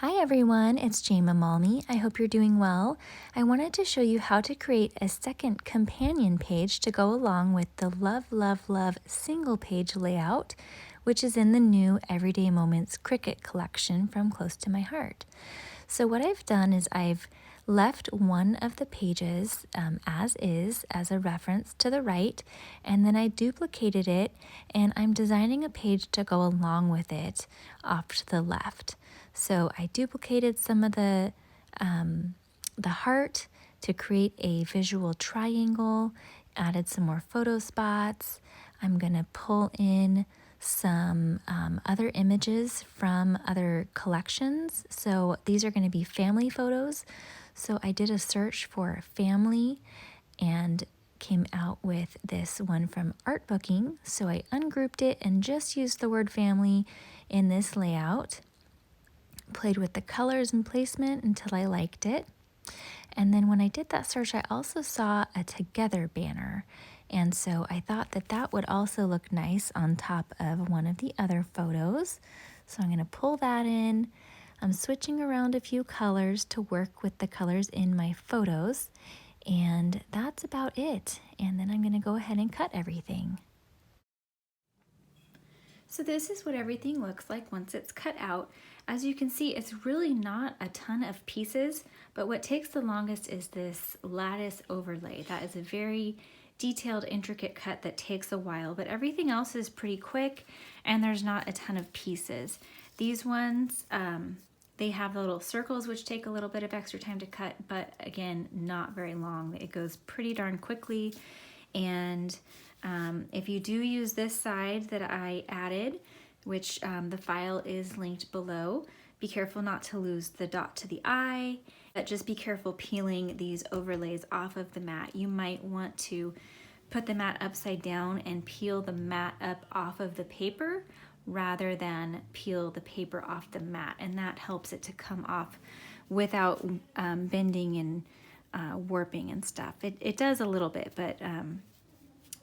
Hi everyone, it's Jama Malmi. I hope you're doing well. I wanted to show you how to create a second companion page to go along with the Love, Love, Love single page layout, which is in the new Everyday Moments Cricut collection from Close to My Heart. So what I've done is I've left one of the pages as is, as a reference to the right, and then I duplicated it and I'm designing a page to go along with it off to the left. So I duplicated some of the heart to create a visual triangle, added some more photo spots. I'm gonna pull in some other images from other collections. So these are going to be family photos. So I did a search for family and came out with this one from Art Booking. So I ungrouped it and just used the word family in this layout. Played with the colors and placement until I liked it. And then when I did that search, I also saw a together banner. And so I thought that that would also look nice on top of one of the other photos. So I'm going to pull that in. I'm switching around a few colors to work with the colors in my photos. And that's about it. And then I'm going to go ahead and cut everything. So this is what everything looks like once it's cut out. As you can see, it's really not a ton of pieces, but what takes the longest is this lattice overlay. That is a very detailed, intricate cut that takes a while, but everything else is pretty quick and there's not a ton of pieces. These ones, they have the little circles which take a little bit of extra time to cut, but again, not very long. It goes pretty darn quickly. And if you do use this side that I added, which the file is linked below, be careful not to lose the dot to the eye, but just be careful peeling these overlays off of the mat. You might want to put the mat upside down and peel the mat up off of the paper rather than peel the paper off the mat, and that helps it to come off without bending and warping and stuff. It does a little bit, but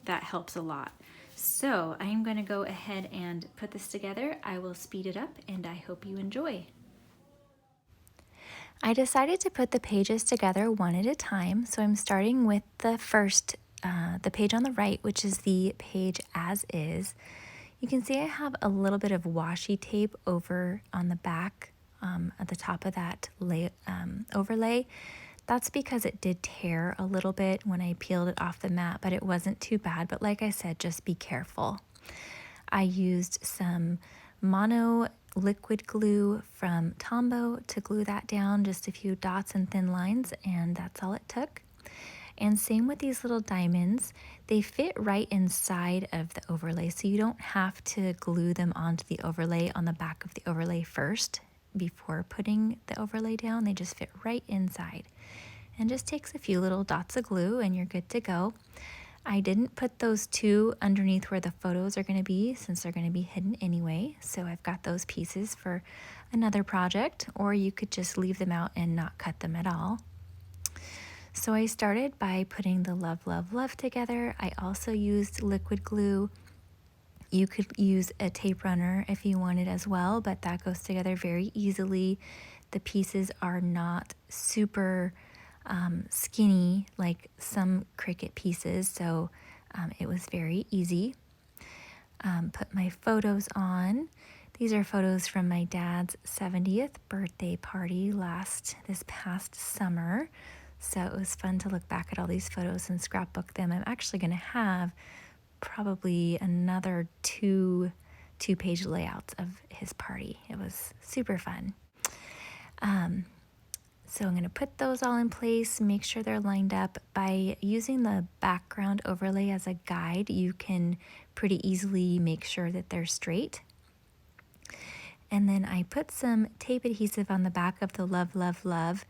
that helps a lot. So I'm going to go ahead and put this together. I will speed it up and I hope you enjoy. I decided to put the pages together one at a time. So I'm starting with the first, the page on the right, which is the page as is. You can see I have a little bit of washi tape over on the back at the top of that overlay. That's because it did tear a little bit when I peeled it off the mat, but it wasn't too bad. But like I said, just be careful. I used some mono liquid glue from Tombow to glue that down, just a few dots and thin lines, and that's all it took. And same with these little diamonds. They fit right inside of the overlay, so you don't have to glue them onto the overlay on the back of the overlay first before putting the overlay down. They just fit right inside. And just takes a few little dots of glue and you're good to go. I didn't put those two underneath where the photos are going to be since they're going to be hidden anyway. So I've got those pieces for another project, or you could just leave them out and not cut them at all. So I started by putting the Love, Love, Love together. I also used liquid glue. You could use a tape runner if you wanted as well, but that goes together very easily. The pieces are not super skinny like some Cricut pieces, so it was very easy. Put my photos on. These are photos from my dad's 70th birthday party this past summer. So it was fun to look back at all these photos and scrapbook them. I'm actually going to have probably another two-page layouts of his party. It was super fun. So I'm going to put those all in place, make sure they're lined up. By using the background overlay as a guide, you can pretty easily make sure that they're straight. And then I put some tape adhesive on the back of the Love, Love, Love.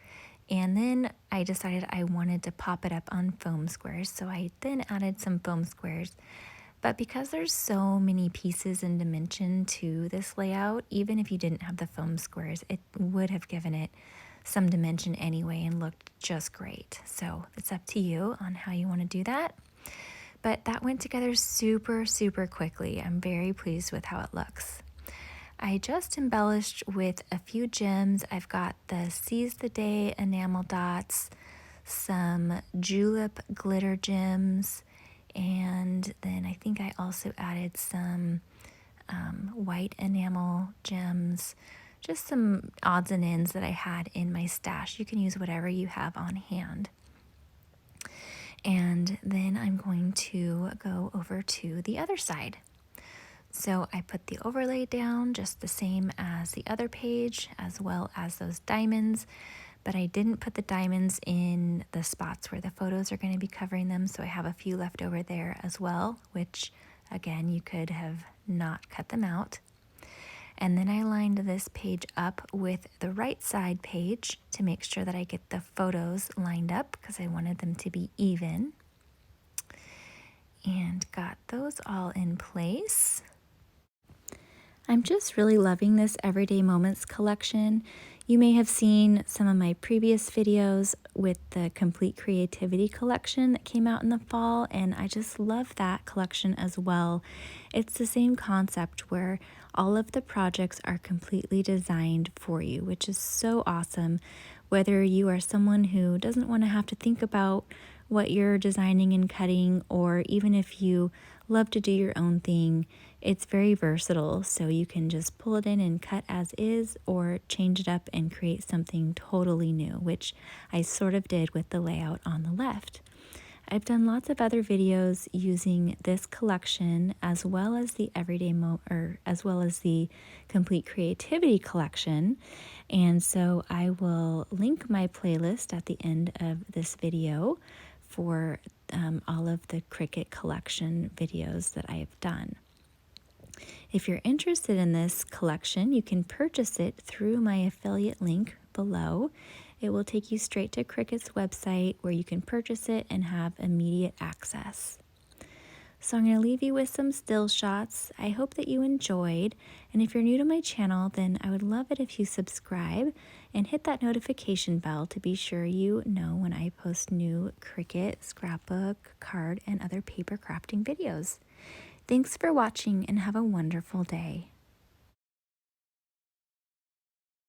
And then I decided I wanted to pop it up on foam squares. So I then added some foam squares. But because there's so many pieces and dimension to this layout, even if you didn't have the foam squares, it would have given it some dimension anyway and looked just great. So it's up to you on how you want to do that. But that went together super, super quickly. I'm very pleased with how it looks. I just embellished with a few gems. I've got the Seize the Day enamel dots, some julep glitter gems, and then I think I also added some white enamel gems, just some odds and ends that I had in my stash. You can use whatever you have on hand. And then I'm going to go over to the other side. So I put the overlay down just the same as the other page, as well as those diamonds, but I didn't put the diamonds in the spots where the photos are going to be covering them, so I have a few left over there as well, which again, you could have not cut them out. And then I lined this page up with the right side page to make sure that I get the photos lined up because I wanted them to be even. And got those all in place. I'm just really loving this Everyday Moments collection. You may have seen some of my previous videos with the Complete Creativity collection that came out in the fall, and I just love that collection as well. It's the same concept where all of the projects are completely designed for you, which is so awesome. Whether you are someone who doesn't want to have to think about what you're designing and cutting, or even if you love to do your own thing, it's very versatile, so you can just pull it in and cut as is or change it up and create something totally new, which I sort of did with the layout on the left. I've done lots of other videos using this collection as well as the as well as the Complete Creativity collection, and so I will link my playlist at the end of this video for all of the Cricut collection videos that I have done. If you're interested in this collection, you can purchase it through my affiliate link below. It will take you straight to Cricut's website where you can purchase it and have immediate access. So I'm going to leave you with some still shots. I hope that you enjoyed, and if you're new to my channel, then I would love it if you subscribe and hit that notification bell to be sure you know when I post new Cricut, scrapbook, card, and other paper crafting videos. Thanks for watching and have a wonderful day.